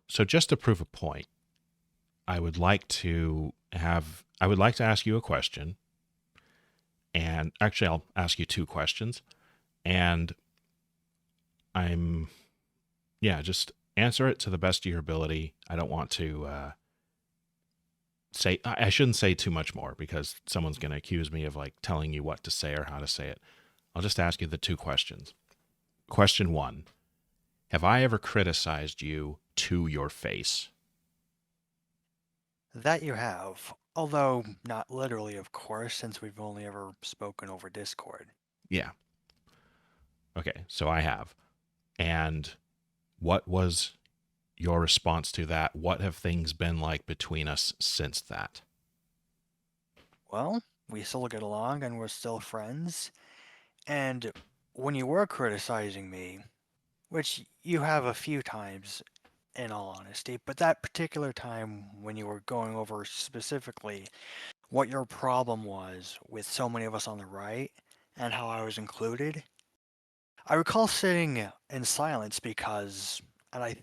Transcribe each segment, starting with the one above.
So just to prove a point, I would like to ask you a question, and actually I'll ask you two questions, and I'm yeah, just answer it to the best of your ability. I don't want to say I shouldn't say too much more because someone's going to accuse me of like telling you what to say or how to say it. I'll just ask you the two questions. Question 1. Have I ever criticized you to your face? That you have, although not literally, of course, since we've only ever spoken over Discord. Yeah. Okay, so I have. And what was your response to that? What have things been like between us since that? Well, we still get along and we're still friends, and when you were criticizing me, which you have a few times in all honesty, but that particular time when you were going over specifically what your problem was with so many of us on the right and how I was included, I recall sitting in silence because, and I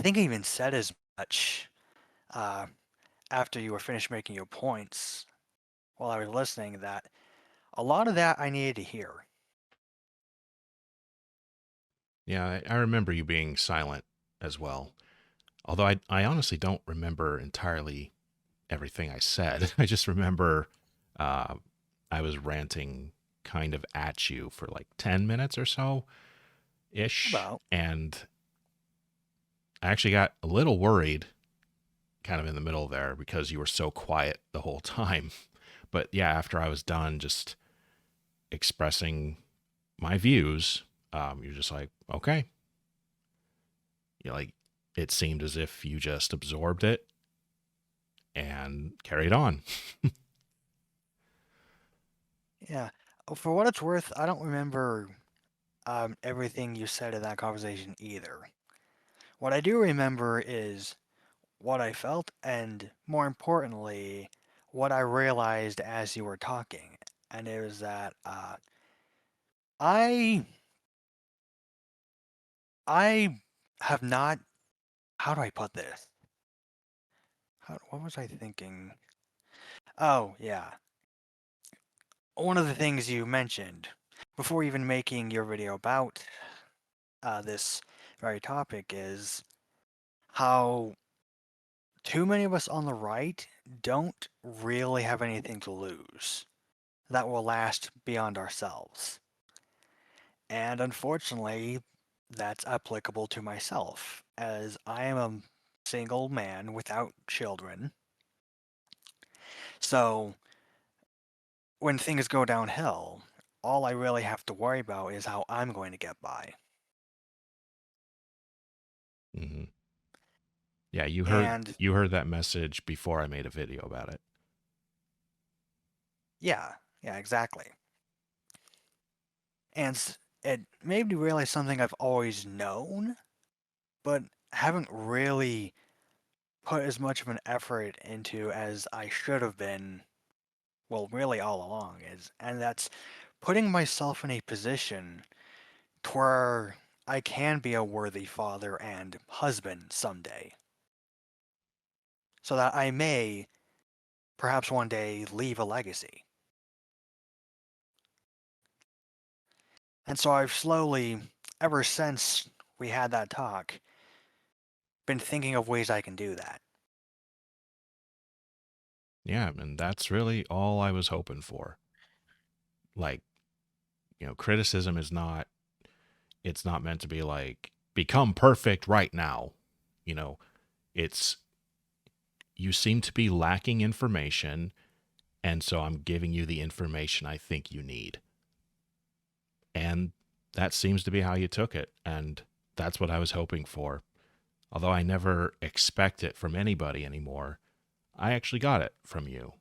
think I even said as much uh, after you were finished making your points while I was listening that a lot of that I needed to hear. Yeah, I remember you being silent as well. Although I honestly don't remember entirely everything I said. I just remember uh, I was ranting kind of at you for like 10 minutes or so ish. About, And I actually got a little worried kind of in the middle there because you were so quiet the whole time. But yeah, after I was done just expressing my views, you're just like, okay. You're like, it seemed as if you just absorbed it and carried on. yeah. For what it's worth, I don't remember everything you said in that conversation either. What I do remember is what I felt, and more importantly, what I realized as you were talking. And it was that I I have not. How do I put this? What was I thinking? Oh yeah, one of the things you mentioned before even making your video about this very topic is how too many of us on the right don't really have anything to lose that will last beyond ourselves. And unfortunately, that's applicable to myself, as I am a single man without children. So when things go downhill, all I really have to worry about is how I'm going to get by. Hmm. Yeah, And you heard that message before I made a video about it. yeah, yeah, exactly. And it made me realize something I've always known, but haven't really put as much of an effort into as I should have been, well, really all along, and that's putting myself in a position to where I can be a worthy father and husband someday, so that I may, perhaps one day, leave a legacy. And so I've slowly, ever since we had that talk, been thinking of ways I can do that. Yeah, and that's really all I was hoping for. Like, criticism is not it's not meant to be like become perfect right now. You know, it's you seem to be lacking information, and so I'm giving you the information I think you need. And that seems to be how you took it, and that's what I was hoping for. Although I never expect it from anybody anymore, I actually got it from you.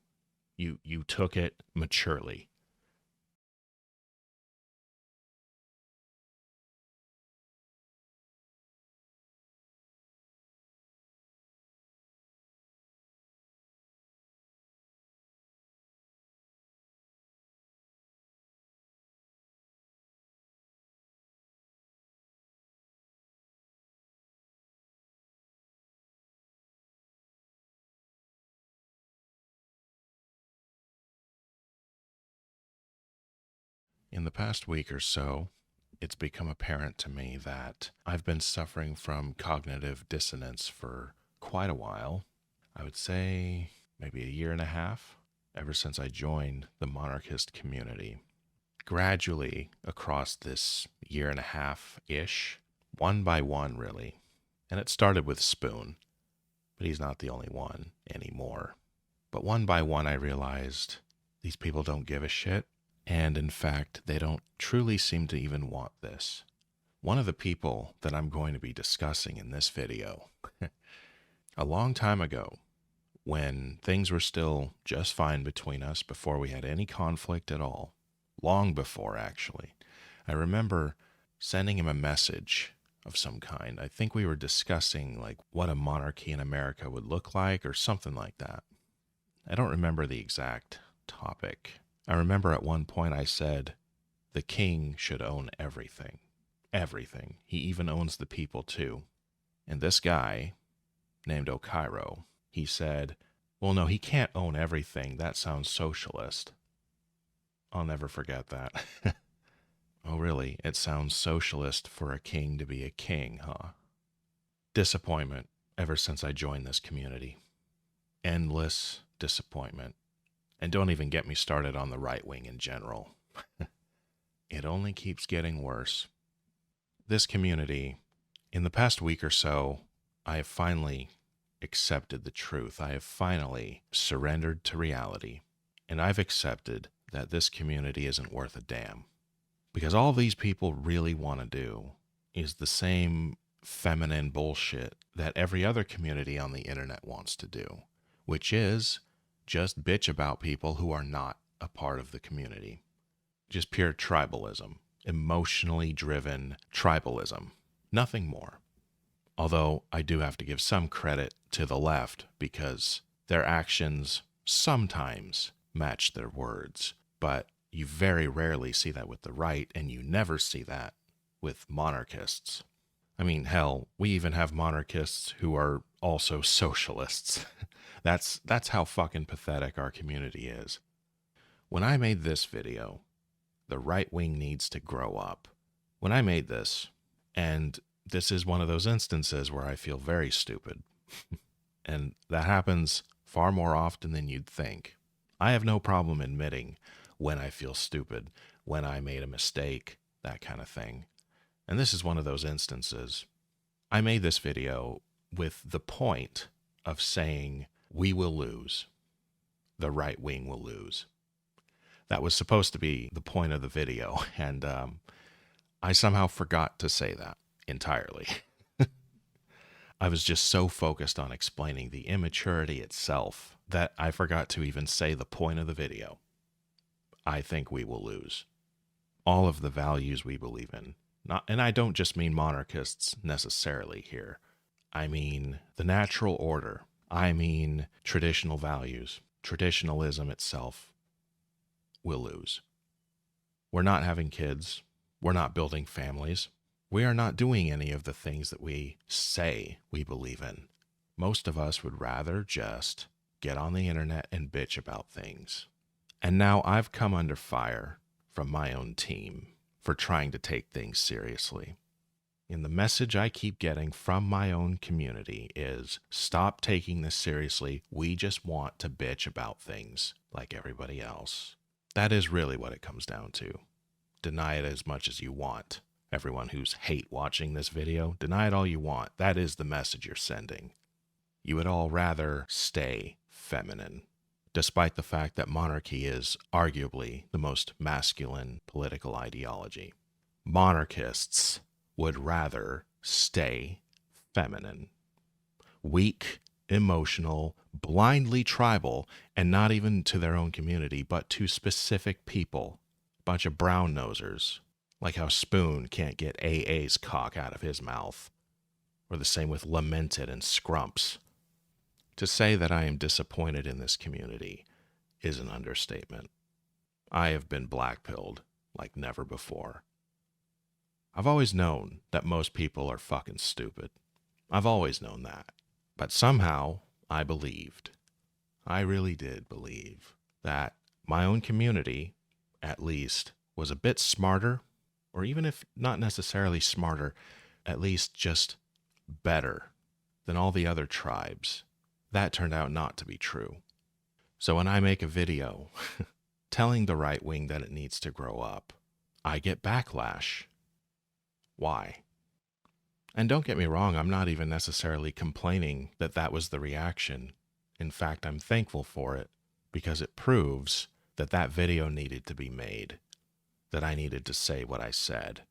You took it maturely. In the past week or so, it's become apparent to me that I've been suffering from cognitive dissonance for quite a while. I would say maybe a year and a half, ever since I joined the monarchist community. Gradually, across this year and a half ish, one by one, really. And it started with Spoon, but he's not the only one anymore. But one by one, I realized these people don't give a shit. And in fact, they don't truly seem to even want this. One of the people that I'm going to be discussing in this video, a long time ago, when things were still just fine between us before we had any conflict at all, long before actually, I remember sending him a message of some kind. I think we were discussing like what a monarchy in America would look like or something like that. I don't remember the exact topic. I remember at one point I said, the king should own everything. Everything. He even owns the people too. And this guy, named Okairo, he said, well, no, he can't own everything. That sounds socialist. I'll never forget that. Oh, really? It sounds socialist for a king to be a king, huh? Disappointment ever since I joined this community. Endless disappointment. And don't even get me started on the right wing in general. It only keeps getting worse. This community, in the past week or so, I have finally accepted the truth. I have finally surrendered to reality. And I've accepted that this community isn't worth a damn. Because all these people really want to do is the same feminine bullshit that every other community on the internet wants to do, which is just bitch about people who are not a part of the community. Just pure tribalism, emotionally driven tribalism, nothing more. Although I do have to give some credit to the left because their actions sometimes match their words, but you very rarely see that with the right, and you never see that with monarchists. I mean, hell, we even have monarchists who are also socialists. That's how fucking pathetic our community is. When I made this video, the right wing needs to grow up. When I made this, and this is one of those instances where I feel very stupid, and that happens far more often than you'd think. I have no problem admitting when I feel stupid, when I made a mistake, that kind of thing. And this is one of those instances. I made this video with the point of saying, we will lose. The right wing will lose. That was supposed to be the point of the video, and I somehow forgot to say that entirely. I was just so focused on explaining the immaturity itself that I forgot to even say the point of the video. I think we will lose. All of the values we believe in. And I don't just mean monarchists necessarily here. I mean the natural order. I mean traditional values. Traditionalism itself will lose. We're not having kids. We're not building families. We are not doing any of the things that we say we believe in. Most of us would rather just get on the internet and bitch about things. And now I've come under fire from my own team for trying to take things seriously. And the message I keep getting from my own community is, stop taking this seriously. We just want to bitch about things like everybody else. That is really what it comes down to. Deny it as much as you want. Everyone who's hate watching this video, deny it all you want. That is the message you're sending. You would all rather stay feminine, despite the fact that monarchy is arguably the most masculine political ideology. Monarchists would rather stay feminine. Weak, emotional, blindly tribal, and not even to their own community, but to specific people. Bunch of brown nosers. Like how Spoon can't get AA's cock out of his mouth. Or the same with Lamented and Scrumps. To say that I am disappointed in this community is an understatement. I have been blackpilled like never before. I've always known that most people are fucking stupid. I've always known that. But somehow I believed. I really did believe that my own community, at least, was a bit smarter, or even if not necessarily smarter, at least just better than all the other tribes. That turned out not to be true. So when I make a video telling the right wing that it needs to grow up, I get backlash. Why? And don't get me wrong, I'm not even necessarily complaining that that was the reaction. In fact, I'm thankful for it because it proves that that video needed to be made, that I needed to say what I said.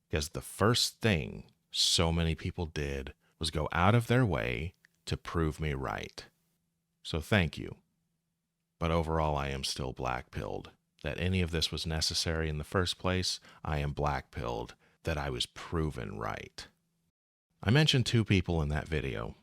Because the first thing so many people did was go out of their way to prove me right. So thank you. But overall, I am still blackpilled. That any of this was necessary in the first place, I am blackpilled. That I was proven right. I mentioned two people in that video.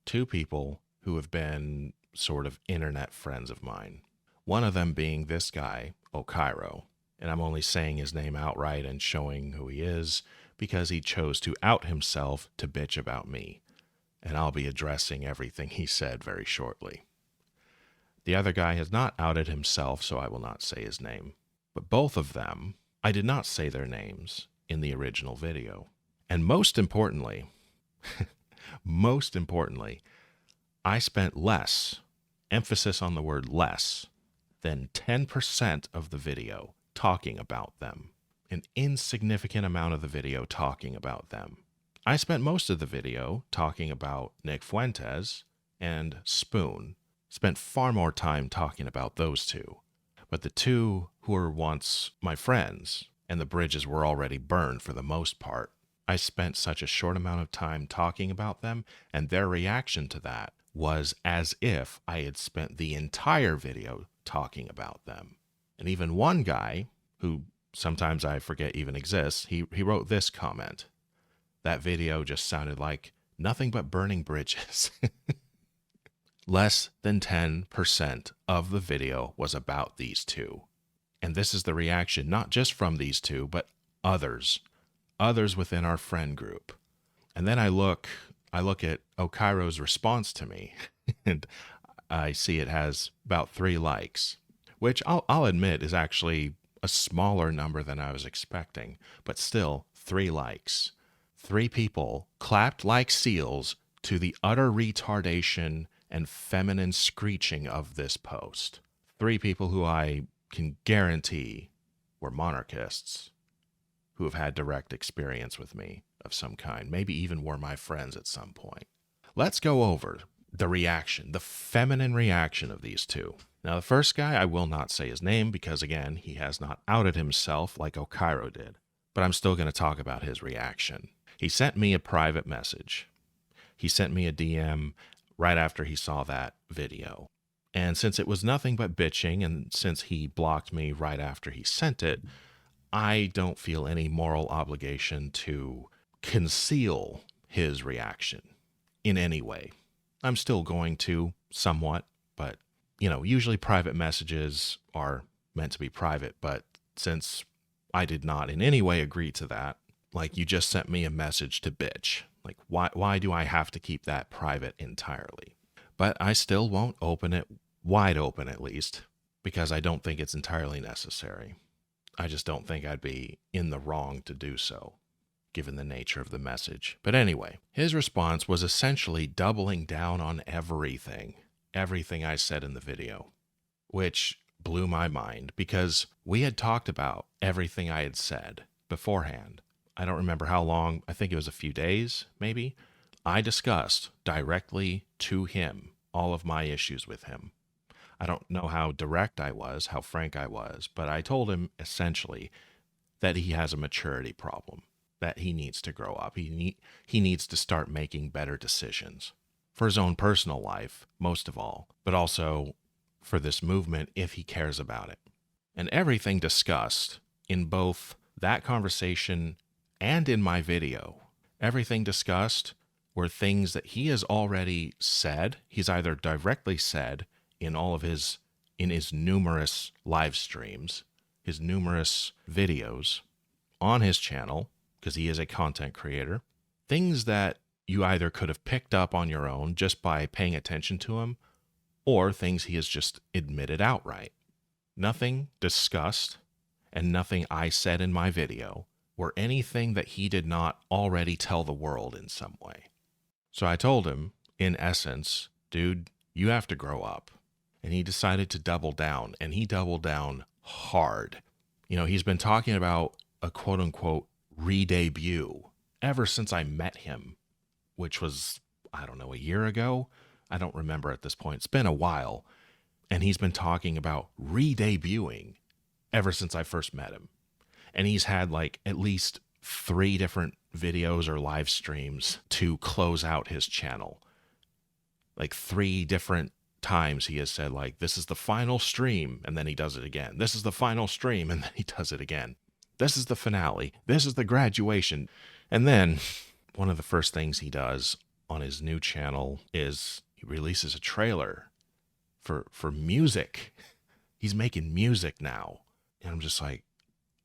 Two people who have been sort of internet friends of mine. One of them being this guy, Okairo. And I'm only saying his name outright and showing who he is because he chose to out himself to bitch about me. And I'll be addressing everything he said very shortly. The other guy has not outed himself, so I will not say his name. But both of them, I did not say their names in the original video. And most importantly, I spent less, emphasis on the word less, than 10% of the video talking about them. An insignificant amount of the video talking about them. I spent most of the video talking about Nick Fuentes and Spoon. Spent far more time talking about those two. But the two who were once my friends, and the bridges were already burned for the most part, I spent such a short amount of time talking about them, and their reaction to that was as if I had spent the entire video talking about them. And even one guy, who sometimes I forget even exists, he wrote this comment. That video just sounded like nothing but burning bridges. Less than 10% of the video was about these two. And this is the reaction not just from these two, but others within our friend group. And then I look at Okairo's response to me, and I see it has about 3 likes, which I'll admit is actually a smaller number than I was expecting, but still 3 likes. 3 people clapped like seals to the utter retardation and feminine screeching of this post. 3 people who I can guarantee were monarchists, who have had direct experience with me of some kind, maybe even were my friends at some point. Let's go over the reaction, the feminine reaction of these two. Now, the first guy, I will not say his name because, again, he has not outed himself like Okairo did, but I'm still going to talk about his reaction. He sent me a private message. He sent me a DM right after he saw that video. And since it was nothing but bitching, and since he blocked me right after he sent it, I don't feel any moral obligation to conceal his reaction in any way. I'm still going to, somewhat, but, usually private messages are meant to be private, but since I did not in any way agree to that, like, you just sent me a message to bitch. Like, why do I have to keep that private entirely? But I still won't open it, wide open at least, because I don't think it's entirely necessary. I just don't think I'd be in the wrong to do so, given the nature of the message. But anyway, his response was essentially doubling down on everything I said in the video, which blew my mind because we had talked about everything I had said beforehand. I don't remember how long, I think it was a few days, maybe. I discussed directly to him all of my issues with him. I don't know how direct I was, how frank I was, but I told him essentially that he has a maturity problem, that he needs to grow up. He needs to start making better decisions for his own personal life, most of all, but also for this movement if he cares about it. And everything discussed in both that conversation and in my video, everything discussed were things that he has already said. He's either directly said in his numerous live streams, his numerous videos on his channel, because he is a content creator, things that you either could have picked up on your own just by paying attention to him, or things he has just admitted outright. Nothing discussed and nothing I said in my video were anything that he did not already tell the world in some way. So I told him, in essence, dude, you have to grow up. And he decided to double down, and he doubled down hard. You know, he's been talking about a quote unquote re-debut ever since I met him, which was, I don't know, a year ago. I don't remember at this point. It's been a while. And he's been talking about re-debuting ever since I first met him. And he's had like at least 3 different videos or live streams to close out his channel. Like 3 different times he has said, like, this is the final stream, and then he does it again. This is the final stream, and then he does it again. This is the finale. This is the graduation. And then one of the first things he does on his new channel is he releases a trailer for music. He's making music now. And I'm just like,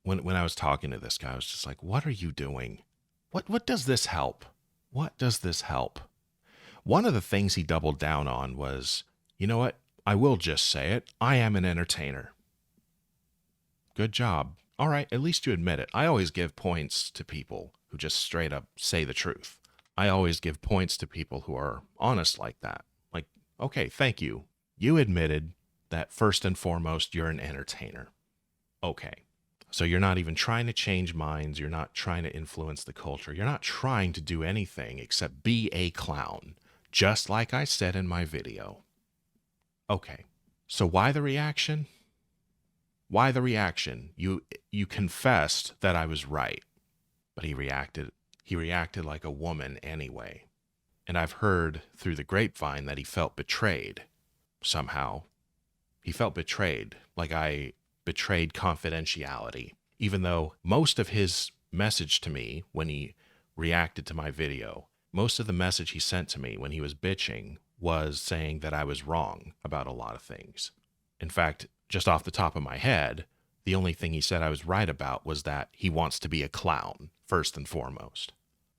when I was talking to this guy, I was just like, what are you doing? What does this help? What does this help? One of the things he doubled down on was, you know what? I will just say it. I am an entertainer. Good job. All right, at least you admit it. I always give points to people who just straight up say the truth. I always give points to people who are honest like that. Like, okay, thank you. You admitted that first and foremost, you're an entertainer. Okay. So you're not even trying to change minds. You're not trying to influence the culture. You're not trying to do anything except be a clown, just like I said in my video. Okay. So why the reaction? Why the reaction? You confessed that I was right, but he reacted like a woman anyway. And I've heard through the grapevine that he felt betrayed somehow. He felt betrayed, like I betrayed confidentiality, even though most of his message to me when he reacted to my video, most of the message he sent to me when he was bitching was saying that I was wrong about a lot of things. In fact, just off the top of my head, the only thing he said I was right about was that he wants to be a clown, first and foremost.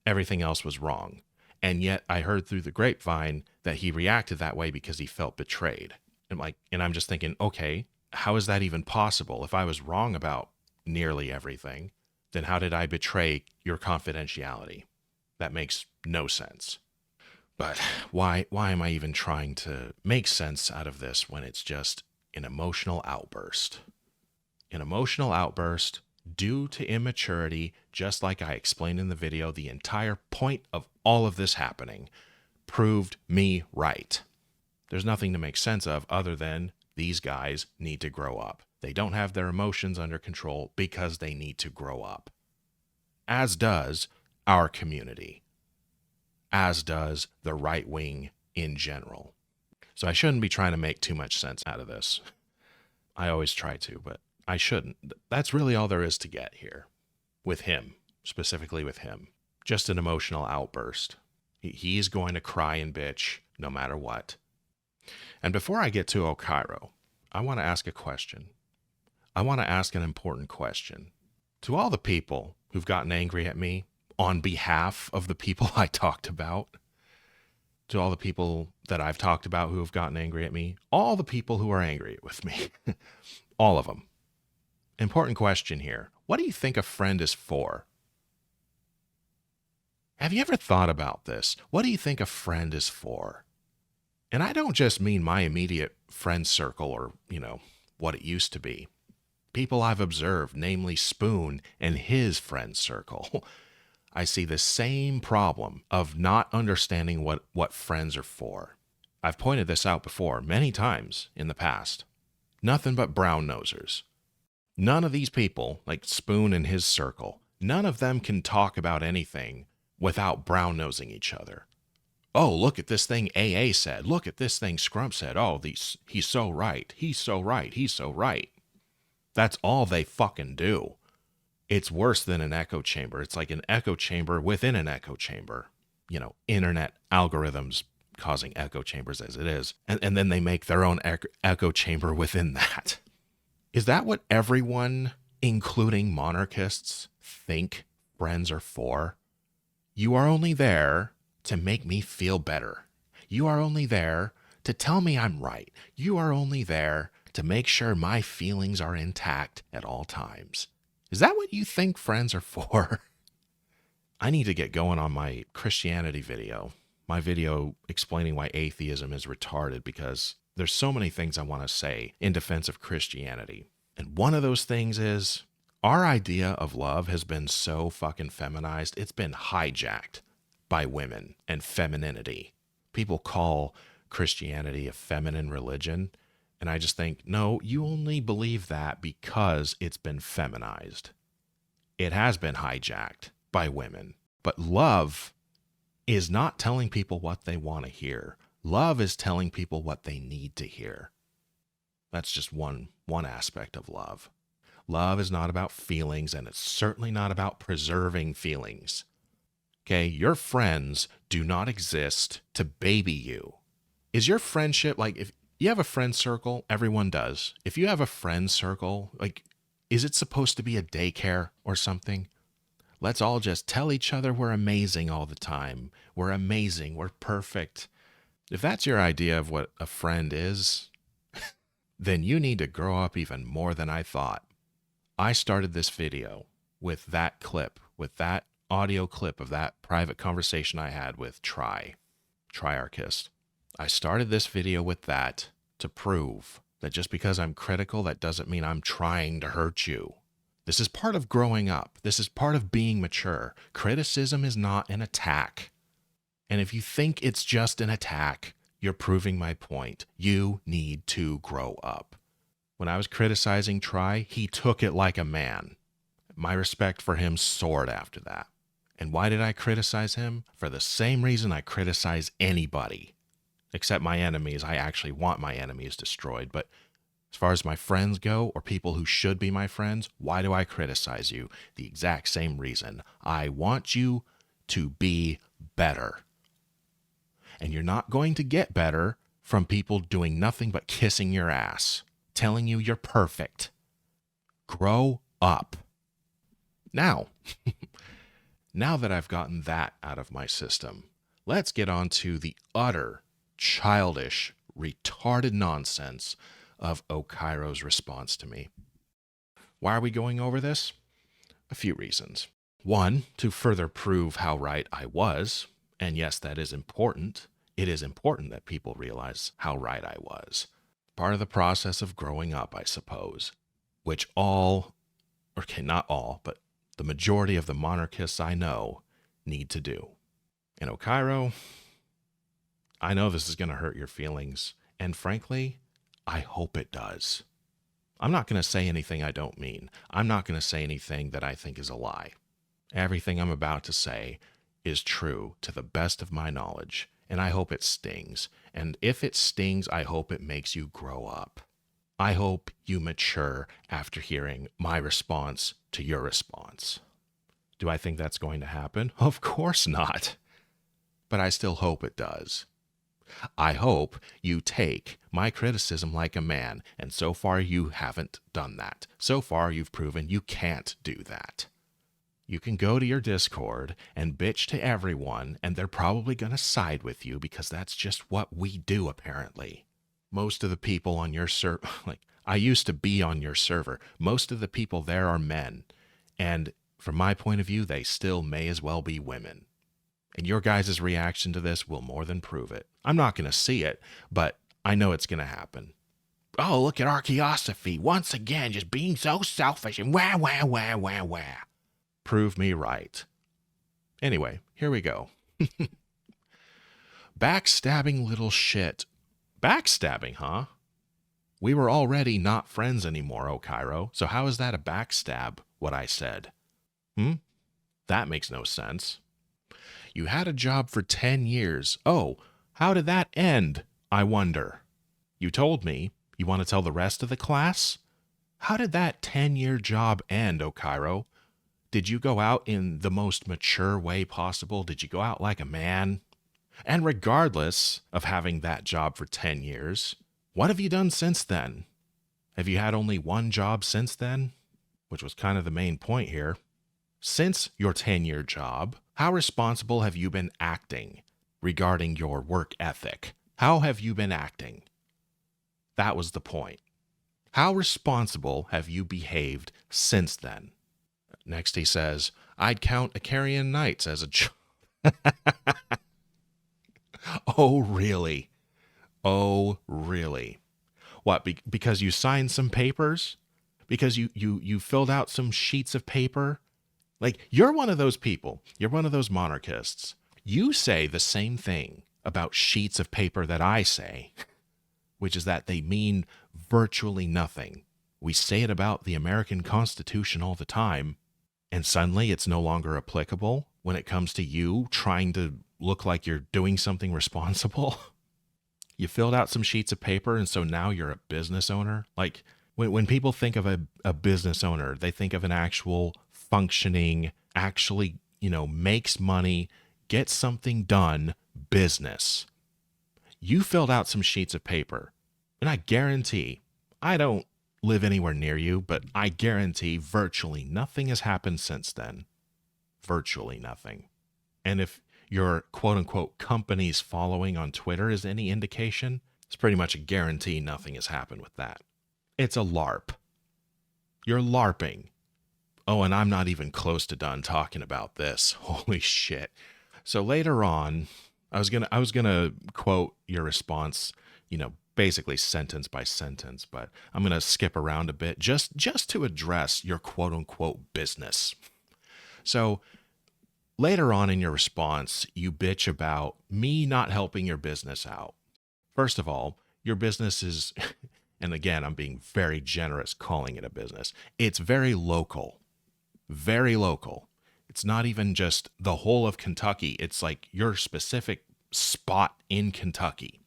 Everything else was wrong. And yet I heard through the grapevine that he reacted that way because he felt betrayed. And I'm just thinking, okay, how is that even possible? If I was wrong about nearly everything, then how did I betray your confidentiality? That makes no sense. But why am I even trying to make sense out of this when it's just an emotional outburst? An emotional outburst due to immaturity, just like I explained in the video. The entire point of all of this happening proved me right. There's nothing to make sense of other than these guys need to grow up. They don't have their emotions under control because they need to grow up. As does our community. As does the right wing in general. So I shouldn't be trying to make too much sense out of this. I always try to, but I shouldn't. That's really all there is to get here. With him, specifically with him. Just an emotional outburst. He's going to cry and bitch no matter what. And before I get to Okairo, I want to ask a question. I want to ask an important question. To all the people who've gotten angry at me on behalf of the people I talked about, to all the people that I've talked about who have gotten angry at me, all the people who are angry with me, all of them. Important question here. What do you think a friend is for? Have you ever thought about this? What do you think a friend is for? And I don't just mean my immediate friend circle or, what it used to be. People I've observed, namely Spoon and his friend circle. I see the same problem of not understanding what friends are for. I've pointed this out before many times in the past. Nothing but brown nosers. None of these people, like Spoon and his circle, none of them can talk about anything without brown nosing each other. Oh, look at this thing AA said. Look at this thing Scrump said. Oh, he's so right. He's so right. He's so right. That's all they fucking do. It's worse than an echo chamber. It's like an echo chamber within an echo chamber. Internet algorithms causing echo chambers as it is. And then they make their own echo chamber within that. Is that what everyone, including monarchists, think friends are for? You are only there to make me feel better. You are only there to tell me I'm right. You are only there to make sure my feelings are intact at all times. Is that what you think friends are for? I need to get going on my Christianity video, my video explaining why atheism is retarded, because there's so many things I want to say in defense of Christianity. And one of those things is our idea of love has been so fucking feminized. It's been hijacked by women and femininity. People call Christianity a feminine religion. And I just think, no, you only believe that because it's been feminized. It has been hijacked by women. But love is not telling people what they want to hear. Love is telling people what they need to hear. That's just one aspect of love. Love is not about feelings, and it's certainly not about preserving feelings. Okay, your friends do not exist to baby you. Is your friendship, like, if you have a friend circle, everyone does. If you have a friend circle, like, is it supposed to be a daycare or something? Let's all just tell each other we're amazing all the time. We're amazing. We're perfect. If that's your idea of what a friend is, then you need to grow up even more than I thought. I started this video with that clip, with that audio clip of that private conversation I had with Triarchist. I started this video with that to prove that just because I'm critical, that doesn't mean I'm trying to hurt you. This is part of growing up. This is part of being mature. Criticism is not an attack. And if you think it's just an attack, you're proving my point. You need to grow up. When I was criticizing he took it like a man. My respect for him soared after that. And why did I criticize him? For the same reason I criticize anybody. Except my enemies. I actually want my enemies destroyed. But as far as my friends go, or people who should be my friends, why do I criticize you? The exact same reason. I want you to be better. And you're not going to get better from people doing nothing but kissing your ass, telling you you're perfect. Grow up. Now, now that I've gotten that out of my system, let's get on to the utter childish, retarded nonsense of Okairo's response to me. Why are we going over this? A few reasons. One, to further prove how right I was, and yes, that is important. It is important that people realize how right I was. Part of the process of growing up, I suppose, which not all, but the majority of the monarchists I know need to do. And Okairo, I know this is going to hurt your feelings, and frankly, I hope it does. I'm not going to say anything I don't mean. I'm not going to say anything that I think is a lie. Everything I'm about to say is true to the best of my knowledge, and I hope it stings. And if it stings, I hope it makes you grow up. I hope you mature after hearing my response to your response. Do I think that's going to happen? Of course not. But I still hope it does. I hope you take my criticism like a man, and so far you haven't done that. So far you've proven you can't do that. You can go to your Discord and bitch to everyone, and they're probably going to side with you because that's just what we do, apparently. Most of the people on your server, I used to be on your server, most of the people there are men, and from my point of view, they still may as well be women. And your guys' reaction to this will more than prove it. I'm not going to see it, but I know it's going to happen. Oh, look at Archaeosophy, once again just being so selfish and wah, wah, wah, wah, wah. Prove me right. Anyway, here we go. Backstabbing little shit. Backstabbing, huh? We were already not friends anymore, Okairo, so how is that a backstab, what I said? That makes no sense. You had a job for 10 years. Oh, how did that end, I wonder? You told me. You want to tell the rest of the class? How did that 10-year job end, Okairo? Did you go out in the most mature way possible? Did you go out like a man? And regardless of having that job for 10 years, what have you done since then? Have you had only one job since then? Which was kind of the main point here. Since your 10-year job, how responsible have you been acting regarding your work ethic? How have you been acting? That was the point. How responsible have you behaved since then? Next, he says, I'd count Acarian Nights as a Oh, really? Oh, really? What? Because you signed some papers? Because you filled out some sheets of paper? Like, you're one of those people. You're one of those monarchists. You say the same thing about sheets of paper that I say, which is that they mean virtually nothing. We say it about the American Constitution all the time, and suddenly it's no longer applicable when it comes to you trying to look like you're doing something responsible. You filled out some sheets of paper, and so now you're a business owner. Like, when people think of a business owner, they think of an actual functioning, actually, makes money, gets something done business. You filled out some sheets of paper, and I guarantee, I don't live anywhere near you, but I guarantee virtually nothing has happened since then. Virtually nothing. And if your quote unquote company's following on Twitter is any indication, it's pretty much a guarantee nothing has happened with that. It's a LARP. You're LARPing. Oh, and I'm not even close to done talking about this. Holy shit. So later on, I was gonna quote your response, basically sentence by sentence, but I'm gonna skip around a bit just to address your quote unquote business. So later on in your response, you bitch about me not helping your business out. First of all, your business is, and again, I'm being very generous calling it a business, it's very local. Very local. It's not even just the whole of Kentucky, it's like your specific spot in Kentucky.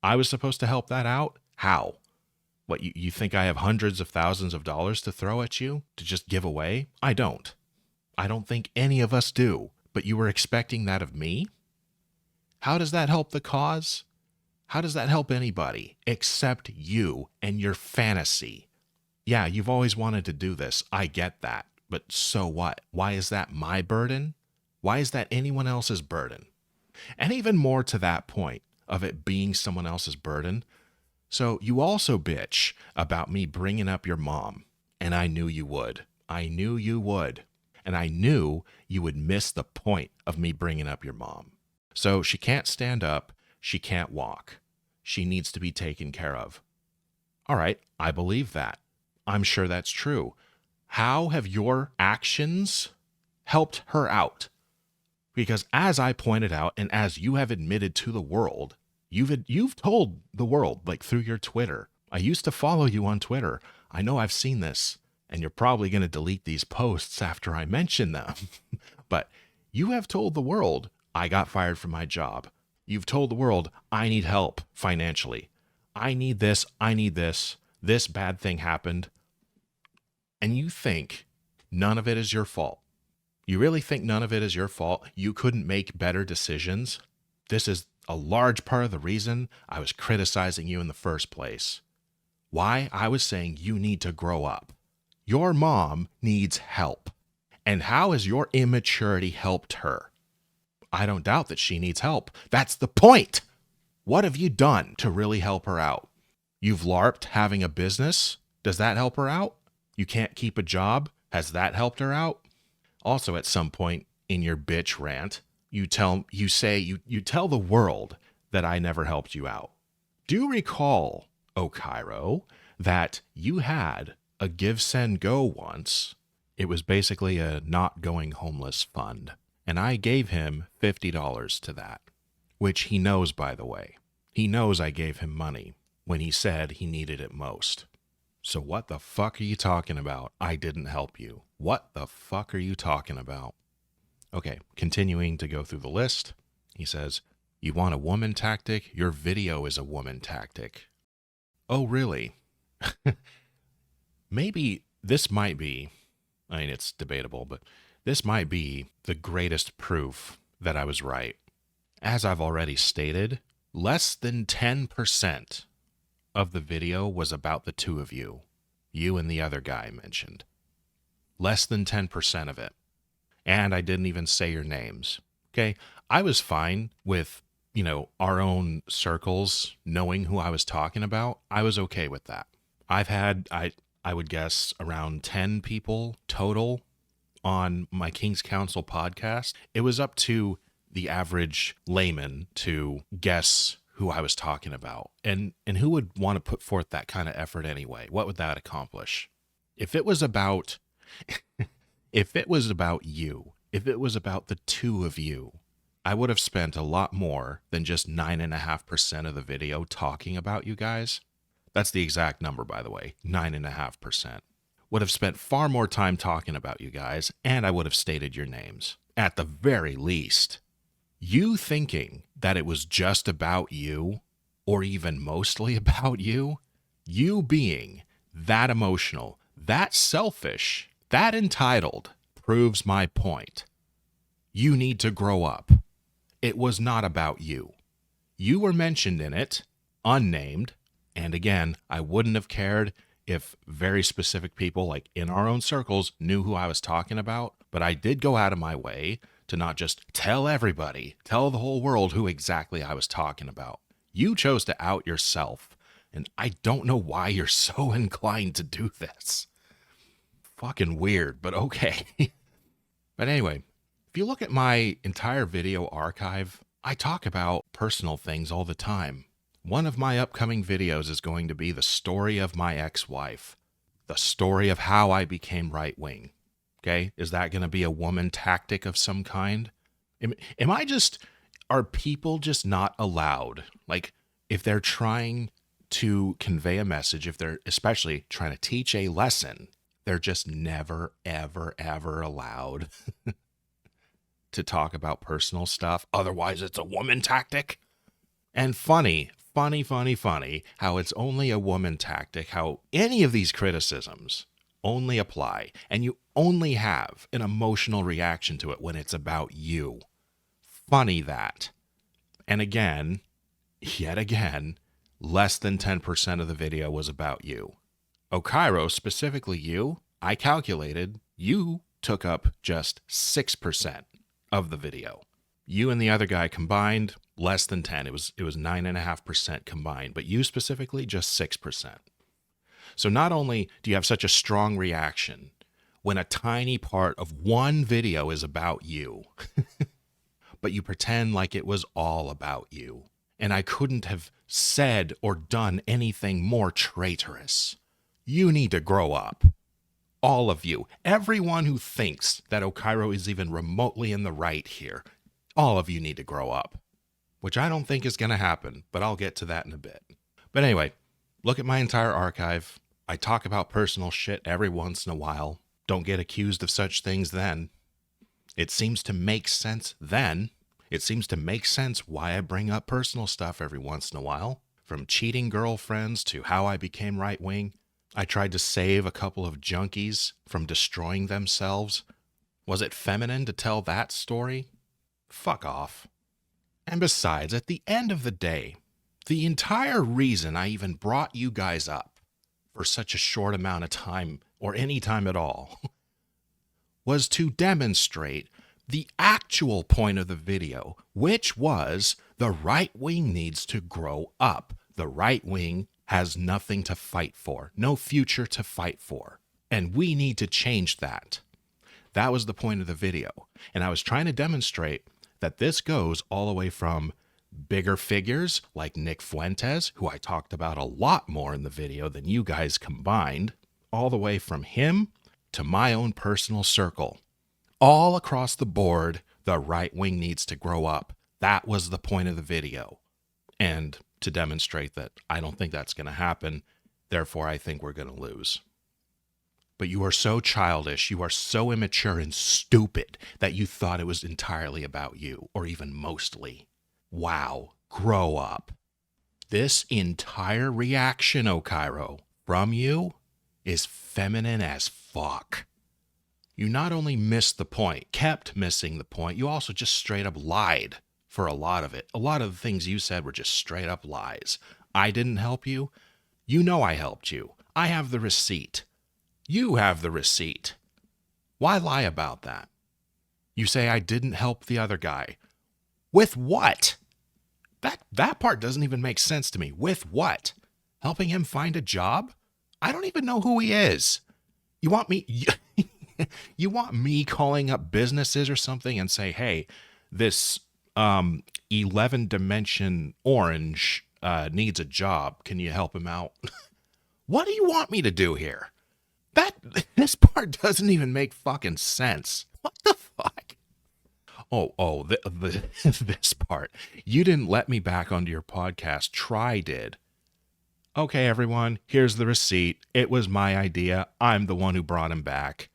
I was supposed to help that out? How? What, you think I have hundreds of thousands of dollars to throw at you to just give away? I don't. I don't think any of us do, but you were expecting that of me? How does that help the cause? How does that help anybody except you and your fantasy? Yeah, you've always wanted to do this. I get that. But so what? Why is that my burden? Why is that anyone else's burden? And even more to that point of it being someone else's burden. So you also bitch about me bringing up your mom. And I knew you would. I knew you would. And I knew you would miss the point of me bringing up your mom. So she can't stand up. She can't walk. She needs to be taken care of. All right, I believe that. I'm sure that's true. How have your actions helped her out? Because as I pointed out, and as you have admitted to the world, you've told the world, like through your Twitter. I used to follow you on Twitter. I know I've seen this, and you're probably going to delete these posts after I mention them. But you have told the world, I got fired from my job. You've told the world, I need help financially. I need this. I need this. This bad thing happened. And you think none of it is your fault. You really think none of it is your fault? You couldn't make better decisions? This is a large part of the reason I was criticizing you in the first place. Why? I was saying you need to grow up. Your mom needs help. And how has your immaturity helped her? I don't doubt that she needs help. That's the point. What have you done to really help her out? You've LARPed having a business. Does that help her out? You can't keep a job. Has that helped her out? Also, at some point in your bitch rant, you tell the world that I never helped you out. Do recall, Okairo, that you had a Give Send Go once. It was basically a not going homeless fund. And I gave him $50 to that, which he knows, by the way. He knows I gave him money when he said he needed it most. So what the fuck are you talking about? I didn't help you. What the fuck are you talking about? Okay, continuing to go through the list. He says, you want a woman tactic? Your video is a woman tactic. Oh, really? Maybe this might be, it's debatable, but this might be the greatest proof that I was right. As I've already stated, less than 10% of the video was about the two of you. You and the other guy I mentioned. Less than 10% of it. And I didn't even say your names. Okay? I was fine with, our own circles knowing who I was talking about. I was okay with that. I've had, I would guess, around 10 people total on my King's Council podcast. It was up to the average layman to guess who I was talking about. And who would want to put forth that kind of effort anyway? What would that accomplish? If it was about if it was about you, if it was about the two of you, I would have spent a lot more than just 9.5% of the video talking about you guys. That's the exact number, by the way, 9.5%. Would have spent far more time talking about you guys, and I would have stated your names. At the very least, you thinking that it was just about you, or even mostly about you being that emotional, that selfish, that entitled, proves my point. You need to grow up. It was not about you. You were mentioned in it, unnamed, and again, I wouldn't have cared if very specific people, like in our own circles, knew who I was talking about, but I did go out of my way to not just tell everybody, tell the whole world who exactly I was talking about. You chose to out yourself, and I don't know why you're so inclined to do this. Fucking weird, but okay. But anyway, if you look at my entire video archive, I talk about personal things all the time. One of my upcoming videos is going to be the story of my ex-wife, the story of how I became right-wing. Okay? Is that going to be a woman tactic of some kind? Am I just, are people just not allowed? Like, if they're trying to convey a message, if they're especially trying to teach a lesson, they're just never, ever, ever allowed to talk about personal stuff. Otherwise, it's a woman tactic. And funny how it's only a woman tactic, how any of these criticisms only apply, and you only have an emotional reaction to it when it's about you. Funny that. And again, yet again, less than 10% of the video was about you. Okairo, specifically you, I calculated you took up just 6% of the video. You and the other guy combined, less than 10. It was 9.5% combined, but you specifically, just 6%. So not only do you have such a strong reaction when a tiny part of one video is about you, but you pretend like it was all about you. And I couldn't have said or done anything more traitorous. You need to grow up. All of you. Everyone who thinks that Okairo is even remotely in the right here. All of you need to grow up. Which I don't think is going to happen, but I'll get to that in a bit. But anyway, look at my entire archive. I talk about personal shit every once in a while. Don't get accused of such things then. It seems to make sense then. It seems to make sense why I bring up personal stuff every once in a while. From cheating girlfriends to how I became right-wing. I tried to save a couple of junkies from destroying themselves. Was it feminine to tell that story? Fuck off. And besides, at the end of the day, the entire reason I even brought you guys up for such a short amount of time, or any time at all, was to demonstrate the actual point of the video, which was the right wing needs to grow up. The right wing has nothing to fight for, no future to fight for. And we need to change that. That was the point of the video. And I was trying to demonstrate that this goes all the way from bigger figures like Nick Fuentes, who I talked about a lot more in the video than you guys combined, all the way from him to my own personal circle. All across the board, the right wing needs to grow up. That was the point of the video. And to demonstrate that I don't think that's going to happen, therefore I think we're going to lose. But you are so childish, you are so immature and stupid that you thought it was entirely about you, or even mostly. Wow, grow up. This entire reaction, Okairo, from you is feminine as fuck. You not only missed the point, kept missing the point, you also just straight up lied for a lot of it. A lot of the things you said were just straight up lies. I didn't help you. You know I helped you. I have the receipt. You have the receipt. Why lie about that? You say I didn't help the other guy. With what? That part doesn't even make sense to me. With what? Helping him find a job? I don't even know who he is. You want me you want me calling up businesses or something and say, "Hey, this 11 dimension orange needs a job. Can you help him out?" What do you want me to do here? That this part doesn't even make fucking sense. What the fuck? This part. You didn't let me back onto your podcast. Try did. Okay, everyone, here's the receipt. It was my idea. I'm the one who brought him back.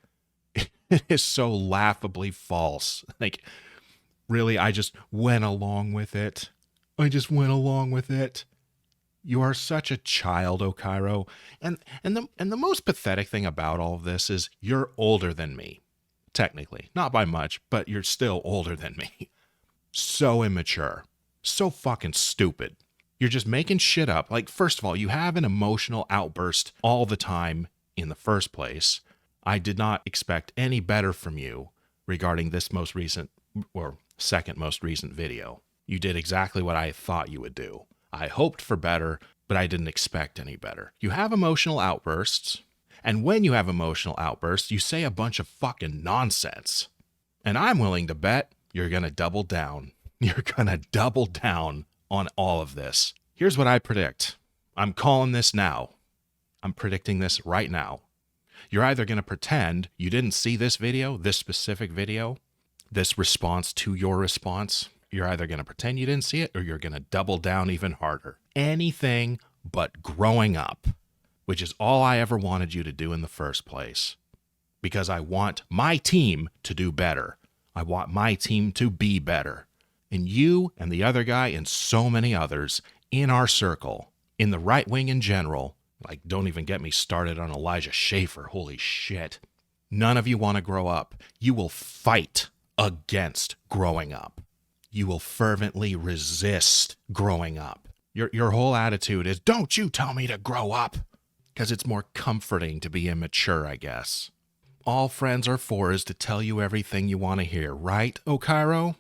It is so laughably false. Like, really, I just went along with it. I just went along with it. You are such a child, Okairo. And the most pathetic thing about all of this is you're older than me. Technically. Not by much, but you're still older than me. So immature. So fucking stupid. You're just making shit up. Like, first of all, you have an emotional outburst all the time in the first place. I did not expect any better from you regarding this most recent, or second most recent video. You did exactly what I thought you would do. I hoped for better, but I didn't expect any better. You have emotional outbursts, and when you have emotional outbursts, you say a bunch of fucking nonsense. And I'm willing to bet you're going to double down. You're going to double down on all of this. Here's what I predict. I'm calling this now. I'm predicting this right now. You're either going to pretend you didn't see this video, this specific video, this response to your response. You're either going to pretend you didn't see it or you're going to double down even harder. Anything but growing up, which is all I ever wanted you to do in the first place. Because I want my team to do better. I want my team to be better. And you and the other guy and so many others in our circle, in the right wing in general, like don't even get me started on Elijah Schaffer, holy shit. None of you want to grow up. You will fight against growing up. You will fervently resist growing up. Your whole attitude is, don't you tell me to grow up. Because it's more comforting to be immature, I guess. All friends are for is to tell you everything you want to hear, right, Okairo?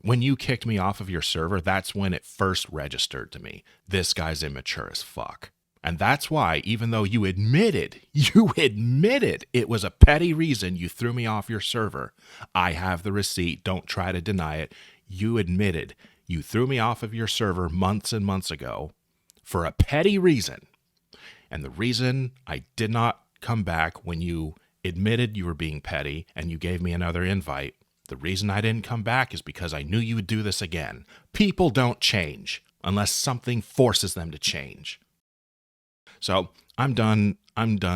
When you kicked me off of your server, that's when it first registered to me. This guy's immature as fuck. And that's why, even though you admitted it was a petty reason you threw me off your server, I have the receipt, don't try to deny it. You admitted you threw me off of your server months and months ago for a petty reason. And the reason I did not come back when you admitted you were being petty and you gave me another invite, the reason I didn't come back is because I knew you would do this again. People don't change unless something forces them to change. So I'm done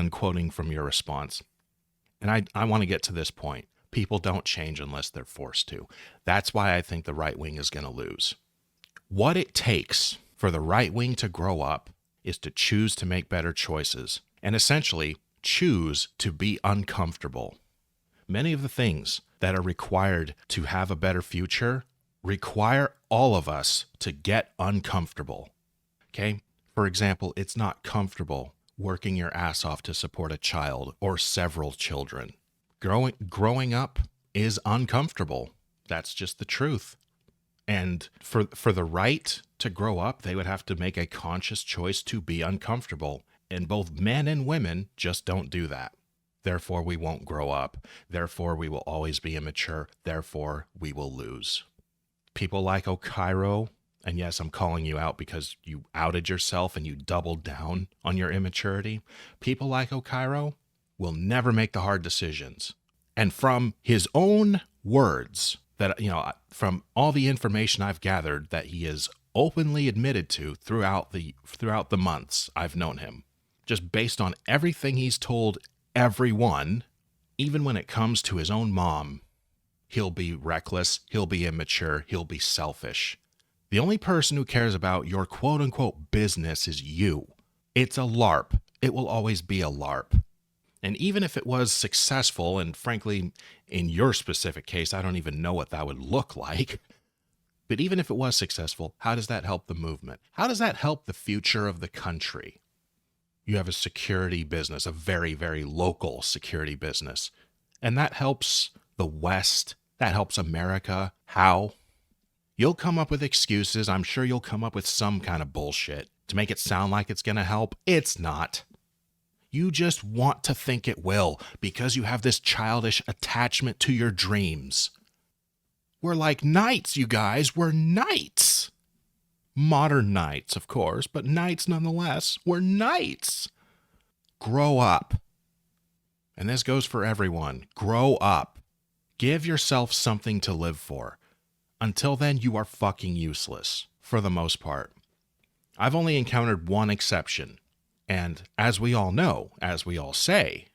quoting from your response. And I want to get to this point. People don't change unless they're forced to. That's why I think the right wing is going to lose. What it takes for the right wing to grow up is to choose to make better choices and essentially choose to be uncomfortable. Many of the things that are required to have a better future require all of us to get uncomfortable. Okay? For example, it's not comfortable working your ass off to support a child or several children. Growing up is uncomfortable. That's just the truth. And for the right to grow up, they would have to make a conscious choice to be uncomfortable. And both men and women just don't do that. Therefore, we won't grow up. Therefore, we will always be immature. Therefore, we will lose. People like Okairo, and yes, I'm calling you out because you outed yourself and you doubled down on your immaturity. People like Okairo will never make the hard decisions. And from his own words, that, from all the information I've gathered that he has openly admitted to throughout the months I've known him, just based on everything he's told everyone, even when it comes to his own mom, he'll be reckless, he'll be immature, he'll be selfish. The only person who cares about your quote-unquote business is you. It's a LARP. It will always be a LARP. And even if it was successful, and frankly, in your specific case, I don't even know what that would look like, but even if it was successful, how does that help the movement? How does that help the future of the country? You have a security business, a very, very local security business, and that helps the West, that helps America. How? You'll come up with excuses. I'm sure you'll come up with some kind of bullshit to make it sound like it's going to help. It's not. You just want to think it will because you have this childish attachment to your dreams. We're like knights, you guys. We're knights. Modern knights, of course, but knights nonetheless. We're knights. Grow up. And this goes for everyone. Grow up. Give yourself something to live for. Until then, you are fucking useless, for the most part. I've only encountered one exception. And as we all know, as we all say,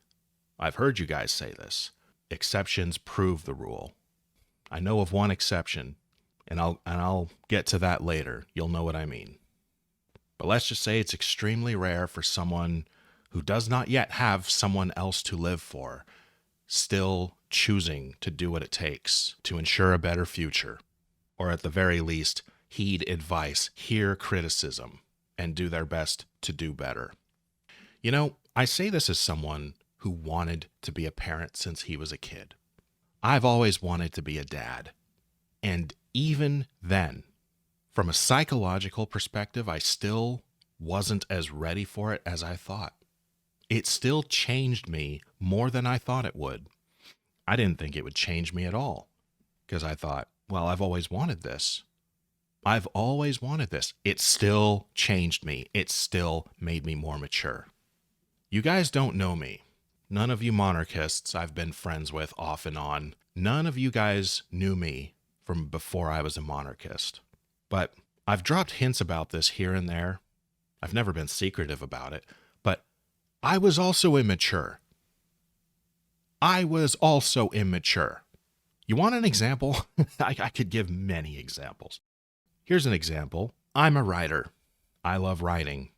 I've heard you guys say this, exceptions prove the rule. I know of one exception, and I'll get to that later. You'll know what I mean. But let's just say it's extremely rare for someone who does not yet have someone else to live for, still choosing to do what it takes to ensure a better future, or at the very least, heed advice, hear criticism, and do their best to do better. You know, I say this as someone who wanted to be a parent since he was a kid. I've always wanted to be a dad. And even then, from a psychological perspective, I still wasn't as ready for it as I thought. It still changed me more than I thought it would. I didn't think it would change me at all because I thought, well, I've always wanted this. I've always wanted this. It still changed me. It still made me more mature. You guys don't know me. None of you monarchists I've been friends with off and on. None of you guys knew me from before I was a monarchist. But I've dropped hints about this here and there. I've never been secretive about it. But I was also immature. I was also immature. You want an example? I could give many examples. Here's an example. I'm a writer. I love writing.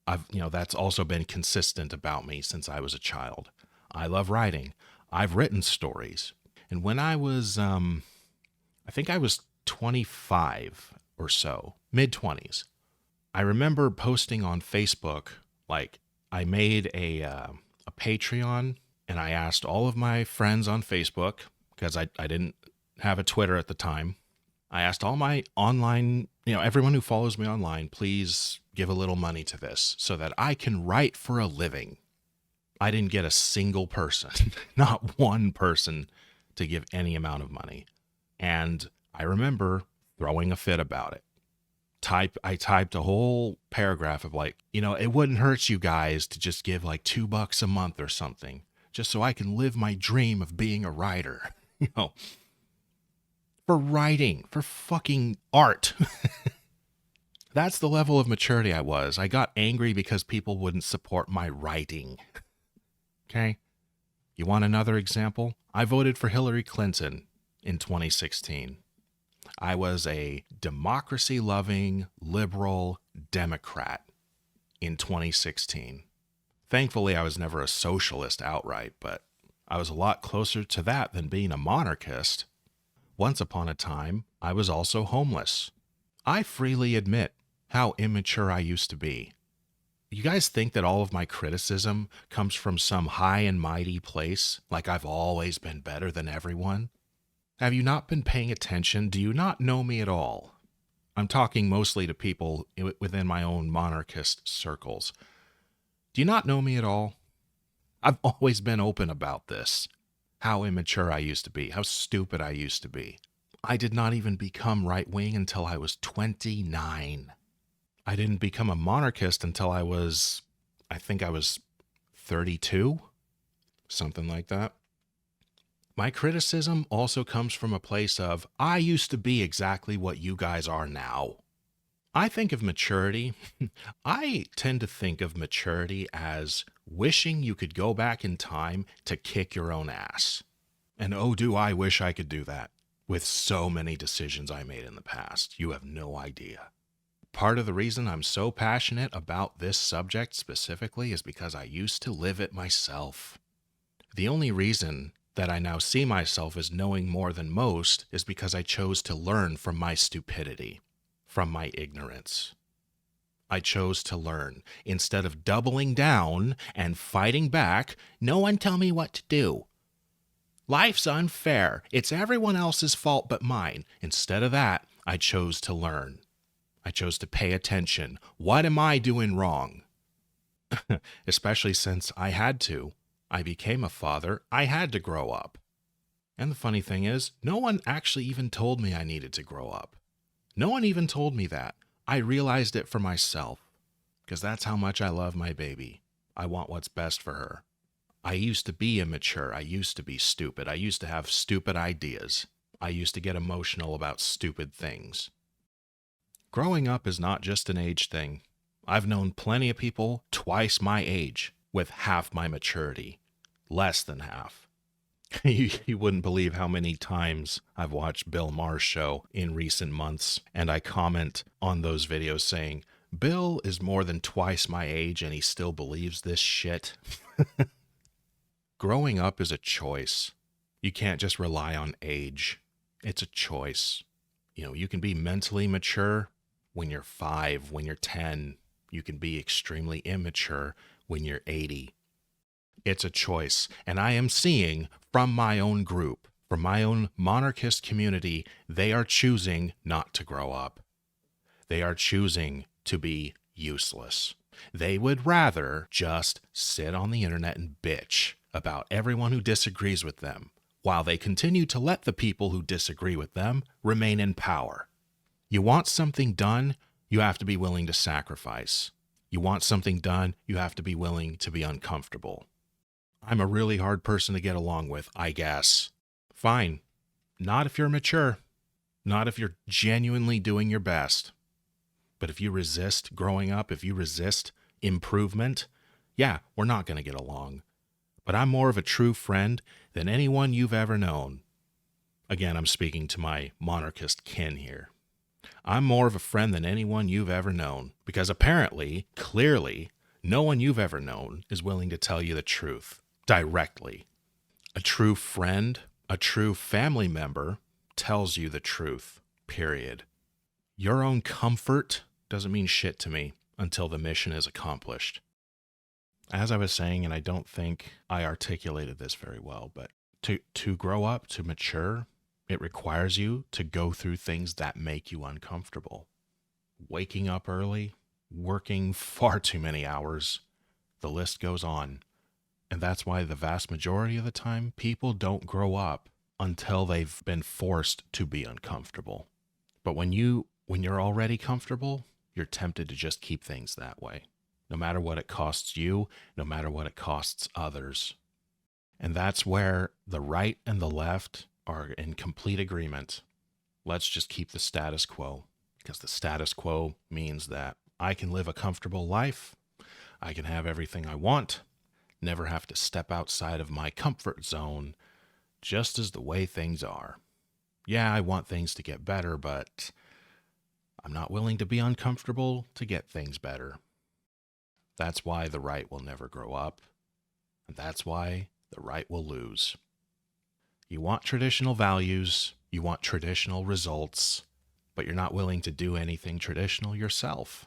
That's also been consistent about me since I was a child. I love writing. I've written stories. And when I was, I think I was 25 or so, mid-20s, I remember posting on Facebook, like I made a Patreon, and I asked all of my friends on Facebook, because I didn't have a Twitter at the time. I asked all my online, everyone who follows me online, please give a little money to this so that I can write for a living. I didn't get a single person, not one person, to give any amount of money. And I remember throwing a fit about it. I typed a whole paragraph of it wouldn't hurt you guys to just give like $2 a month or something, just so I can live my dream of being a writer, for writing, for fucking art. That's the level of maturity I was. I got angry because people wouldn't support my writing. Okay? You want another example? I voted for Hillary Clinton in 2016. I was a democracy-loving, liberal Democrat in 2016. Thankfully, I was never a socialist outright, but I was a lot closer to that than being a monarchist. Once upon a time, I was also homeless. I freely admit how immature I used to be. You guys think that all of my criticism comes from some high and mighty place, like I've always been better than everyone? Have you not been paying attention? Do you not know me at all? I'm talking mostly to people within my own monarchist circles. Do you not know me at all? I've always been open about this. How immature I used to be, how stupid I used to be. I did not even become right-wing until I was 29. I didn't become a monarchist until I think I was 32, something like that. My criticism also comes from a place of, I used to be exactly what you guys are now. I think of maturity, I tend to think of maturity as wishing you could go back in time to kick your own ass. And oh, do I wish I could do that with so many decisions I made in the past. You have no idea. Part of the reason I'm so passionate about this subject specifically is because I used to live it myself. The only reason that I now see myself as knowing more than most is because I chose to learn from my stupidity, from my ignorance. I chose to learn. Instead of doubling down and fighting back, no one tell me what to do. Life's unfair. It's everyone else's fault but mine. Instead of that, I chose to learn. I chose to pay attention. What am I doing wrong? especially since I had to. I became a father. I had to grow up. And the funny thing is, no one actually even told me I needed to grow up. No one even told me that. I realized it for myself because that's how much I love my baby. I want what's best for her. I used to be immature. I used to be stupid. I used to have stupid ideas. I used to get emotional about stupid things. Growing up is not just an age thing. I've known plenty of people twice my age with half my maturity. Less than half. You wouldn't believe how many times I've watched Bill Maher's show in recent months, and I comment on those videos saying, Bill is more than twice my age and he still believes this shit. Growing up is a choice. You can't just rely on age. It's a choice. You can be mentally mature when you're 5, when you're 10. You can be extremely immature when you're 80. It's a choice. And I am seeing from my own group, from my own monarchist community, they are choosing not to grow up. They are choosing to be useless. They would rather just sit on the internet and bitch about everyone who disagrees with them, while they continue to let the people who disagree with them remain in power. You want something done, you have to be willing to sacrifice. You want something done, you have to be willing to be uncomfortable. I'm a really hard person to get along with, I guess. Fine. Not if you're mature. Not if you're genuinely doing your best. But if you resist growing up, if you resist improvement, yeah, we're not going to get along. But I'm more of a true friend than anyone you've ever known. Again, I'm speaking to my monarchist kin here. I'm more of a friend than anyone you've ever known, because apparently, clearly, no one you've ever known is willing to tell you the truth directly. A true friend, a true family member tells you the truth, period. Your own comfort doesn't mean shit to me until the mission is accomplished. As I was saying, and I don't think I articulated this very well, but to grow up, to mature, it requires you to go through things that make you uncomfortable. Waking up early, working far too many hours, the list goes on. And that's why the vast majority of the time, people don't grow up until they've been forced to be uncomfortable. But when you're already comfortable, you're tempted to just keep things that way, no matter what it costs you, no matter what it costs others. And that's where the right and the left are in complete agreement. Let's just keep the status quo, because the status quo means that I can live a comfortable life, I can have everything I want, never have to step outside of my comfort zone, just as the way things are. Yeah, I want things to get better, but I'm not willing to be uncomfortable to get things better. That's why the right will never grow up, and that's why the right will lose. You want traditional values, you want traditional results, but you're not willing to do anything traditional yourself.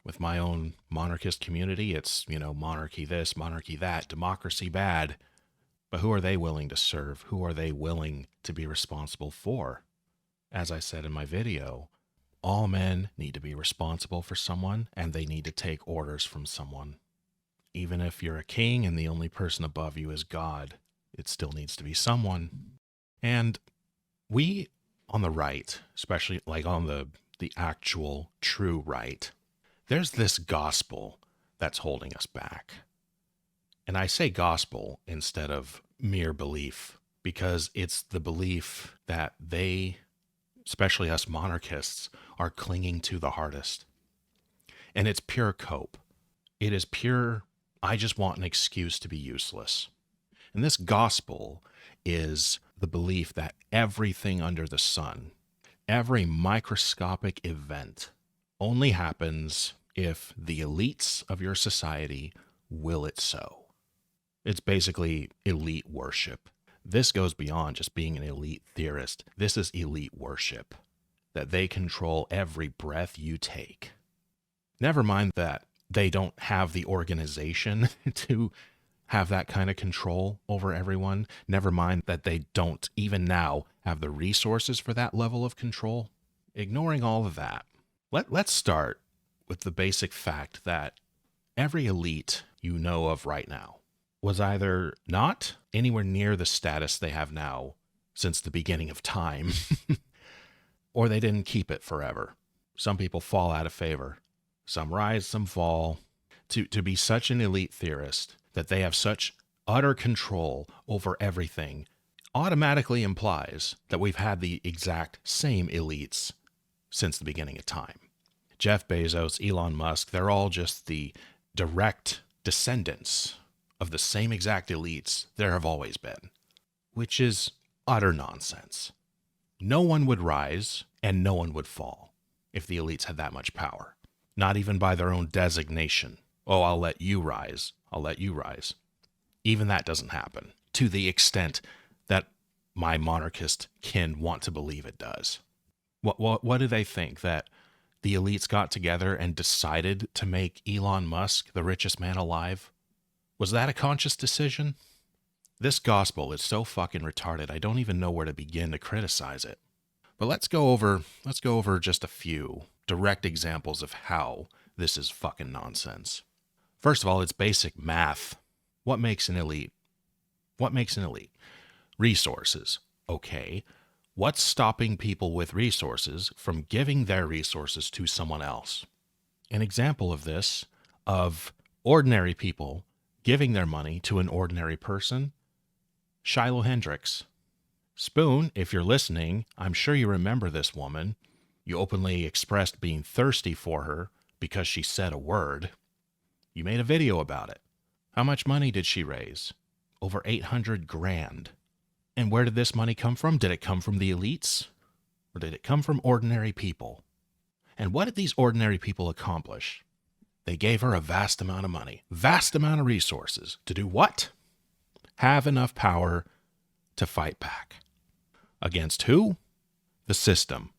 With my own monarchist community, it's, monarchy this, monarchy that, democracy bad. But who are they willing to serve? Who are they willing to be responsible for? As I said in my video, all men need to be responsible for someone, and they need to take orders from someone. Even if you're a king and the only person above you is God, it still needs to be someone. And we on the right, especially like on the actual true right, there's this gospel that's holding us back. And I say gospel instead of mere belief because it's the belief that they, especially us monarchists, are clinging to the hardest. And it's pure cope. It is pure, I just want an excuse to be useless. And this gospel is the belief that everything under the sun, every microscopic event, only happens if the elites of your society will it so. It's basically elite worship. This goes beyond just being an elite theorist. This is elite worship, that they control every breath you take. Never mind that they don't have the organization to have that kind of control over everyone. Never mind that they don't even now have the resources for that level of control. Ignoring all of that, let's start with the basic fact that Every elite you know of right now was either not anywhere near the status they have now since the beginning of time, or they didn't keep it forever. Some people fall out of favor. Some rise, some fall. To be such an elite theorist that they have such utter control over everything automatically implies that we've had the exact same elites since the beginning of time. Jeff Bezos, Elon Musk, they're all just the direct descendants of the same exact elites there have always been, which is utter nonsense. No one would rise and no one would fall if the elites had that much power, not even by their own designation. Oh, I'll let you rise. I'll let you rise. Even that doesn't happen to the extent that my monarchist kin want to believe it does. What do they think? That the elites got together and decided to make Elon Musk the richest man alive? Was that a conscious decision? This gospel is so fucking retarded, I don't even know where to begin to criticize it. But let's go over just a few direct examples of how this is fucking nonsense. First of all, it's basic math. What makes an elite? What makes an elite? Resources. Okay. What's stopping people with resources from giving their resources to someone else? An example of this, of ordinary people giving their money to an ordinary person, Shiloh Hendricks. Spoon, if you're listening, I'm sure you remember this woman. You openly expressed being thirsty for her because she said a word. You made a video about it. How much money did she raise? Over 800 grand. And where did this money come from? Did it come from the elites? Or did it come from ordinary people? And what did these ordinary people accomplish? They gave her a vast amount of money, vast amount of resources. To do what? Have enough power to fight back. Against who? The system.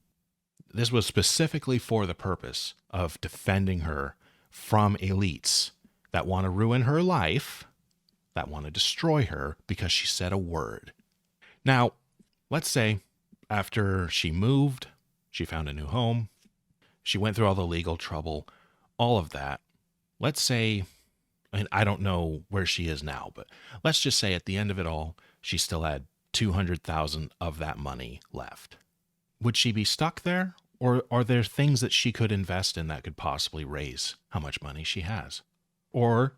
This was specifically for the purpose of defending her from elites that want to ruin her life, that want to destroy her because she said a word. Now, let's say after she moved, she found a new home, she went through all the legal trouble, all of that. Let's say, and I don't know where she is now, but let's just say at the end of it all, she still had 200,000 of that money left. Would she be stuck there? Or are there things that she could invest in that could possibly raise how much money she has? Or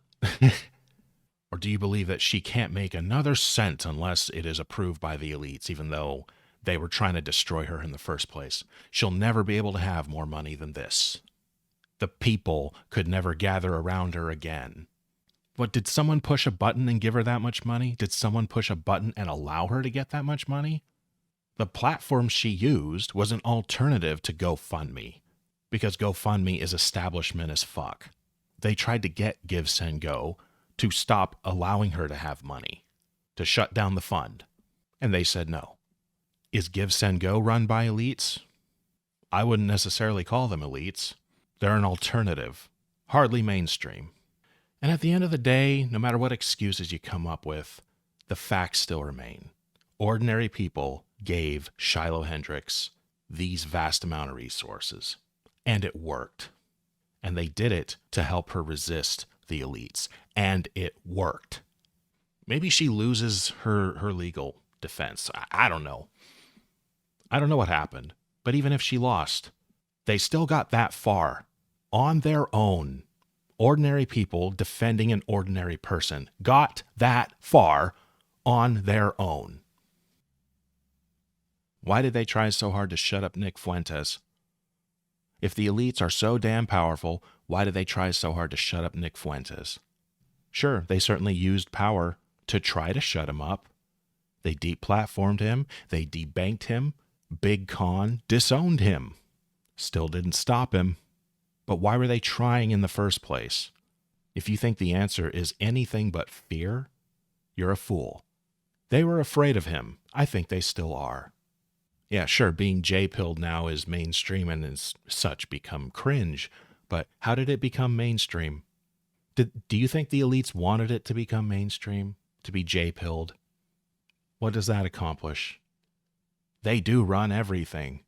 or do you believe that she can't make another cent unless it is approved by the elites, even though they were trying to destroy her in the first place? She'll never be able to have more money than this. The people could never gather around her again. What, did someone push a button and give her that much money? Did someone push a button and allow her to get that much money? The platform she used was an alternative to GoFundMe, because GoFundMe is establishment as fuck. They tried to get Give, Send, Go to stop allowing her to have money, to shut down the fund, and they said no. Is Give, Send, Go run by elites? I wouldn't necessarily call them elites. They're an alternative, hardly mainstream. And at the end of the day, no matter what excuses you come up with, the facts still remain. Ordinary people gave Shiloh Hendricks these vast amount of resources, and it worked. And they did it to help her resist the elites, and it worked. Maybe she loses her legal defense. I don't know. I don't know what happened, but even if she lost, they still got that far on their own. Ordinary people defending an ordinary person got that far on their own. Why did they try so hard to shut up Nick Fuentes? If the elites are so damn powerful, why did they try so hard to shut up Nick Fuentes? Sure, they certainly used power to try to shut him up. They deplatformed him, they debanked him, Big Con disowned him. Still didn't stop him. But why were they trying in the first place? If you think the answer is anything but fear, you're a fool. They were afraid of him. I think they still are. Yeah, sure, being J-pilled now is mainstream and as such become cringe, but how did it become mainstream? Do you think the elites wanted it to become mainstream, to be J-pilled? What does that accomplish? They do run everything,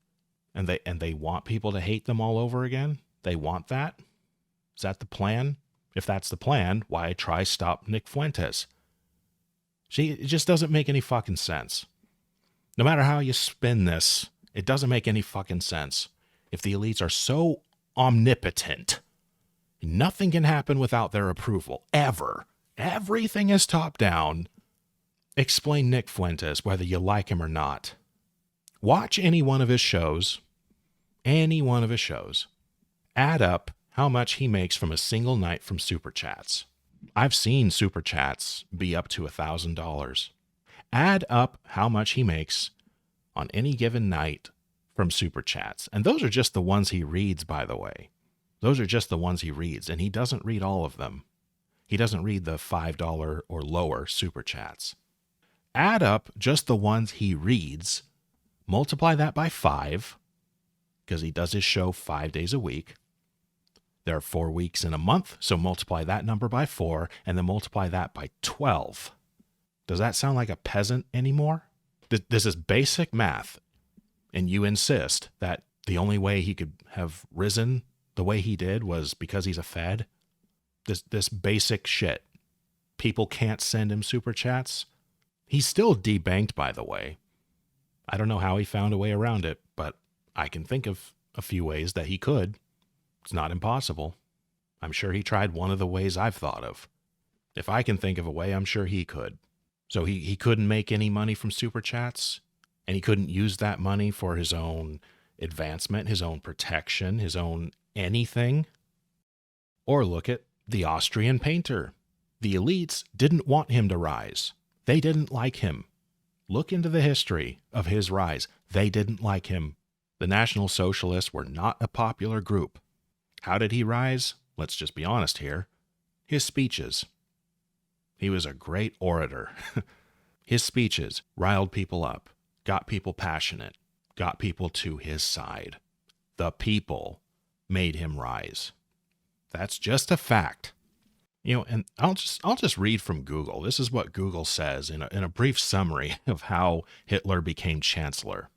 and they want people to hate them all over again? They want that? Is that the plan? If that's the plan, why try stop Nick Fuentes? It just doesn't make any fucking sense. No matter how you spin this, it doesn't make any fucking sense. If the elites are so omnipotent, nothing can happen without their approval, ever. Everything is top down. Explain Nick Fuentes, whether you like him or not. Watch any one of his shows. Any one of his shows. Add up how much he makes from a single night from Super Chats. I've seen Super Chats be up to $1,000. Add up how much he makes on any given night from Super Chats. And those are just the ones he reads, by the way. Those are just the ones he reads, and he doesn't read all of them. He doesn't read the $5 or lower Super Chats. Add up just the ones he reads, multiply that by 5, because he does his show 5 days a week. There are 4 weeks in a month, so multiply that number by 4, and then multiply that by 12. Does that sound like a peasant anymore? This is basic math, and you insist that the only way he could have risen the way he did was because he's a Fed? This basic shit. People can't send him Super Chats? He's still debanked, by the way. I don't know how he found a way around it, but I can think of a few ways that he could. It's not impossible. I'm sure he tried one of the ways I've thought of. If I can think of a way, I'm sure he could. So he couldn't make any money from Super Chats, and he couldn't use that money for his own advancement, his own protection, his own anything. Or look at the Austrian painter. The elites didn't want him to rise. They didn't like him. Look into the history of his rise. They didn't like him. The National Socialists were not a popular group. How did he rise? Let's just be honest here. His speeches. He was a great orator. His speeches riled people up, got people passionate, got people to his side. The people made him rise. That's just a fact. And I'll just read from Google. This is what Google says in a brief summary of how Hitler became chancellor.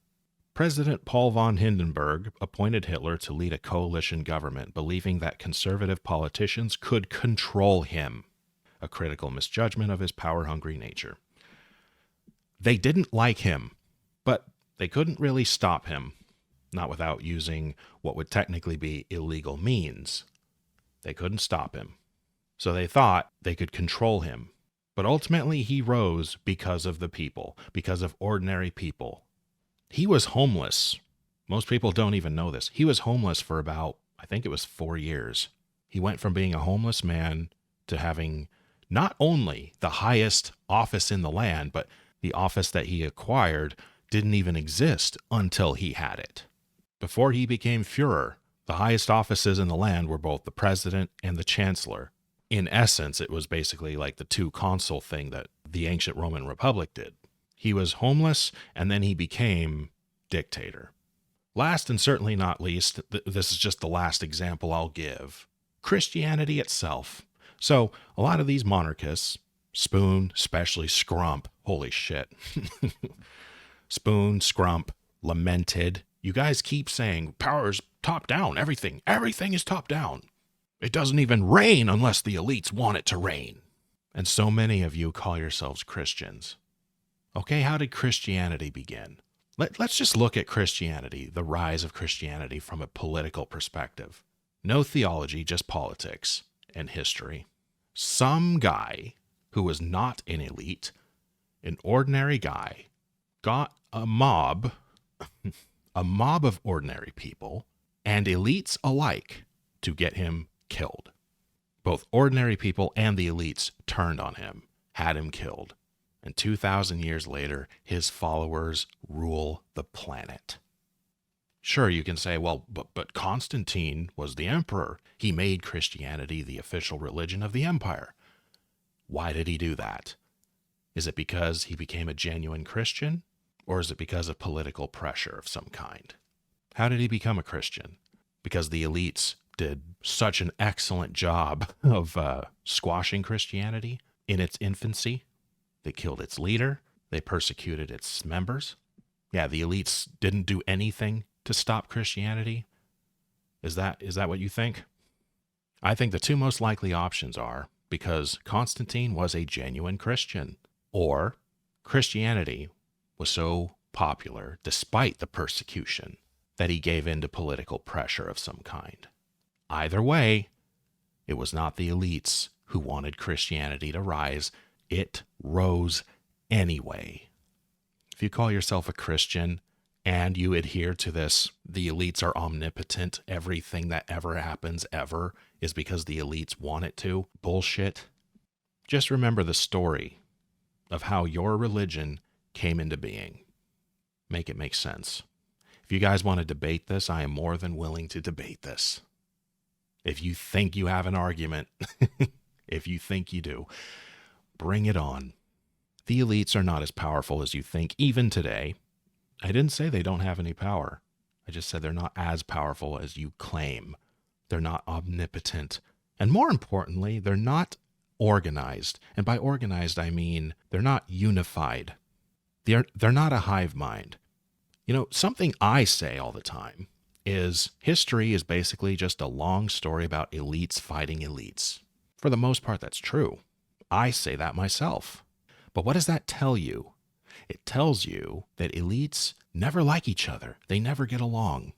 President Paul von Hindenburg appointed Hitler to lead a coalition government, believing that conservative politicians could control him, a critical misjudgment of his power-hungry nature. They didn't like him, but they couldn't really stop him, not without using what would technically be illegal means. They couldn't stop him. So they thought they could control him. But ultimately he rose because of the people, because of ordinary people. He was homeless. Most people don't even know this. He was homeless for about, I think it was 4 years. He went from being a homeless man to having not only the highest office in the land, but the office that he acquired didn't even exist until he had it. Before he became Führer, the highest offices in the land were both the president and the chancellor. In essence, it was basically like the two consul thing that the ancient Roman Republic did. He was homeless, and then he became dictator. Last and certainly not least, this is just the last example I'll give, Christianity itself. So a lot of these monarchists, Spoon, especially Scrump, holy shit. Spoon, Scrump, Lamented, you guys keep saying power's top down, everything is top down. It doesn't even rain unless the elites want it to rain. And so many of you call yourselves Christians. Okay, how did Christianity begin? Let's just look at Christianity, the rise of Christianity from a political perspective. No theology, just politics and history. Some guy who was not an elite, an ordinary guy, got a mob of ordinary people and elites alike to get him killed. Both ordinary people and the elites turned on him, had him killed. And 2,000 years later, his followers rule the planet. Sure, you can say, well, but Constantine was the emperor. He made Christianity the official religion of the empire. Why did he do that? Is it because he became a genuine Christian? Or is it because of political pressure of some kind? How did he become a Christian? Because the elites did such an excellent job of squashing Christianity in its infancy. They killed its leader. They persecuted its members. Yeah, the elites didn't do anything to stop Christianity. Is that what you think? I think the two most likely options are because Constantine was a genuine Christian, or Christianity was so popular despite the persecution that he gave in to political pressure of some kind. Either way, it was not the elites who wanted Christianity to rise. It rose anyway. If you call yourself a Christian and you adhere to this, the elites are omnipotent, everything that ever happens ever is because the elites want it to, bullshit. Just remember the story of how your religion came into being. Make it make sense. If you guys want to debate this, I am more than willing to debate this. If you think you have an argument, if you think you do, bring it on. The elites are not as powerful as you think, even today. I didn't say they don't have any power. I just said they're not as powerful as you claim. They're not omnipotent. And more importantly, they're not organized. And by organized, I mean they're not unified. They're not a hive mind. You know, something I say all the time is history is basically just a long story about elites fighting elites. For the most part, that's true. I say that myself. But what does that tell you? It tells you that elites never like each other. They never get along.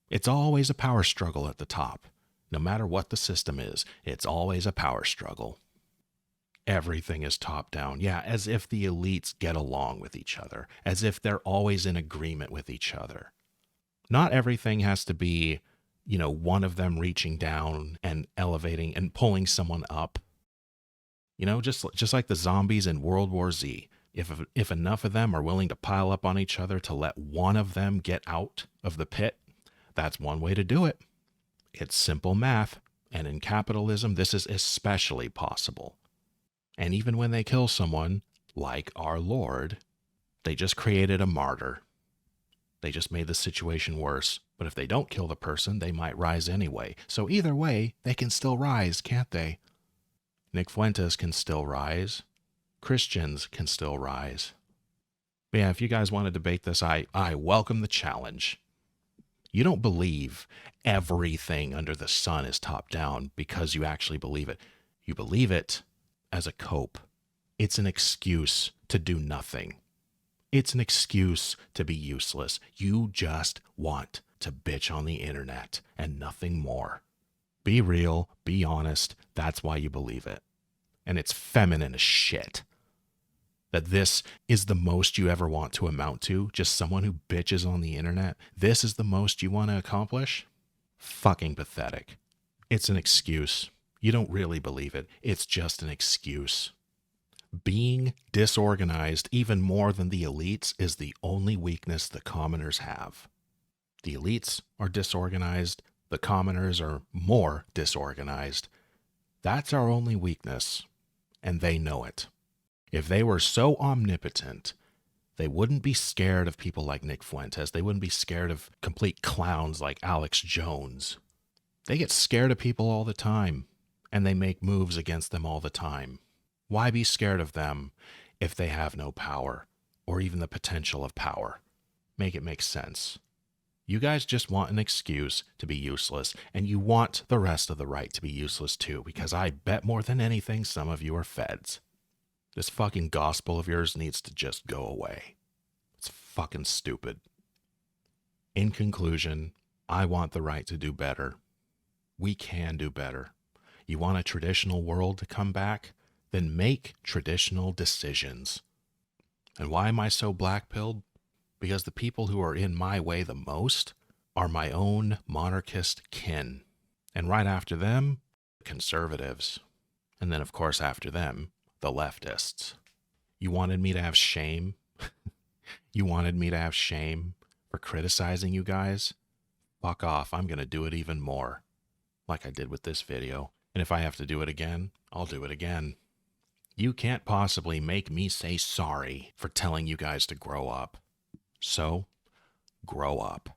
It's always a power struggle at the top. No matter what the system is, it's always a power struggle. Everything is top down. Yeah, as if the elites get along with each other, as if they're always in agreement with each other. Not everything has to be, one of them reaching down and elevating and pulling someone up. Just like the zombies in World War Z. If enough of them are willing to pile up on each other to let one of them get out of the pit, that's one way to do it. It's simple math, and in capitalism, this is especially possible. And even when they kill someone, like our Lord, they just created a martyr. They just made the situation worse. But if they don't kill the person, they might rise anyway. So either way, they can still rise, can't they? Nick Fuentes can still rise. Christians can still rise. But yeah, if you guys want to debate this, I welcome the challenge. You don't believe everything under the sun is top down because you actually believe it. You believe it as a cope. It's an excuse to do nothing. It's an excuse to be useless. You just want to bitch on the internet and nothing more. Be real, be honest. That's why you believe it. And it's feminine as shit. That this is the most you ever want to amount to, just someone who bitches on the internet. This is the most you want to accomplish? Fucking pathetic. It's an excuse. You don't really believe it. It's just an excuse. Being disorganized even more than the elites is the only weakness the commoners have. The elites are disorganized. The commoners are more disorganized. That's our only weakness, and they know it. If they were so omnipotent, they wouldn't be scared of people like Nick Fuentes. They wouldn't be scared of complete clowns like Alex Jones. They get scared of people all the time, and they make moves against them all the time. Why be scared of them if they have no power, or even the potential of power? Make it make sense. You guys just want an excuse to be useless, and you want the rest of the right to be useless too, because I bet more than anything some of you are feds. This fucking gospel of yours needs to just go away. It's fucking stupid. In conclusion, I want the right to do better. We can do better. You want a traditional world to come back? Then make traditional decisions. And why am I so blackpilled? Because the people who are in my way the most are my own monarchist kin. And right after them, conservatives. And then, of course, after them, the leftists. You wanted me to have shame? You wanted me to have shame for criticizing you guys? Fuck off. I'm going to do it even more. Like I did with this video. And if I have to do it again, I'll do it again. You can't possibly make me say sorry for telling you guys to grow up. So, grow up.